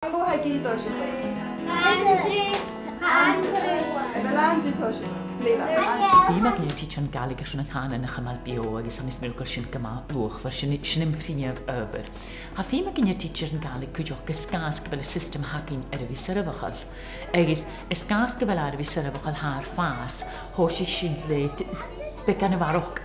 Kuhagil toshi. Fima gyn teacher yn gael sy'n yng yn chymal bio ag ysam ysmilgol sy'n gyma lwch fer sy'n ympriniaf yfyr. Ha fima gyn teacher yn gael cwydioch gysgas gyfel y system hagin ar y fi syrfachol. Agis ysgas gyfel ar y fi syrfachol haar ffas hosi sy'n leid began y farwch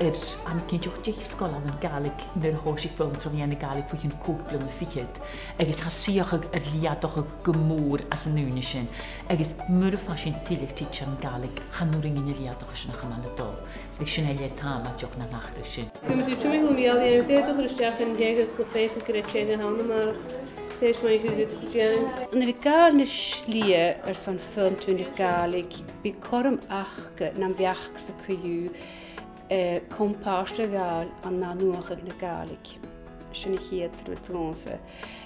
am cynjoch ysgol yn gael nyr hosi ffilm trofi yn y gael pwy yn cwbl yn y ffydd. Agis ha sy'ch yr liadoch y gymwr as yn nŵn ysyn. Agis mwr ffasyn tilig teacher yn gael chanwr yng Nghymru liadoch ysyn ych yma lydol. Sbych sy'n eliad tam a joch na nachr ysyn. Dwi'n mynd i'n mynd i'n mynd i'n ysdiach yn heg y gwffeith yn gyda teg yn hawn yma. Tees mae i'w gyda dwi'n. Yn y gael nes lia ar son ffilm dwi'n gaelig bu corym ach na'n fiach sy'n cwyw compast gael an nanwch ag na gaelig. Sy'n i hyd drwy dronsa.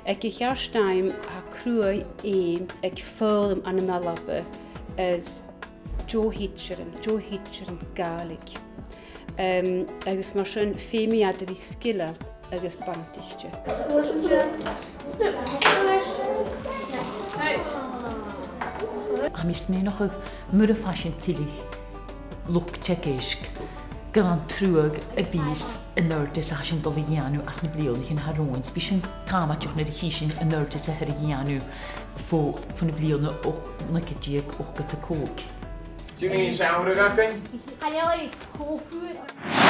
Ac i hiarstaim ha crwy ag ffilm an y malabe as Joe Hitcherin gaelig. Agus mar sy'n ffeimiad ar ei sgila agus bantichtje. A mis me nog een murre fashion tilig look tekisk. Galan trwg y fys y nördys a sy'n doli gianw as na blionych yn harwns. Bys yn tamatioch na rhysyn y nördys a hyr gianw ffwn y blion o gydig o'ch gyda cwg. Dwi'n mynd i siawr ag agyn? Hallo, ik hoor vuur.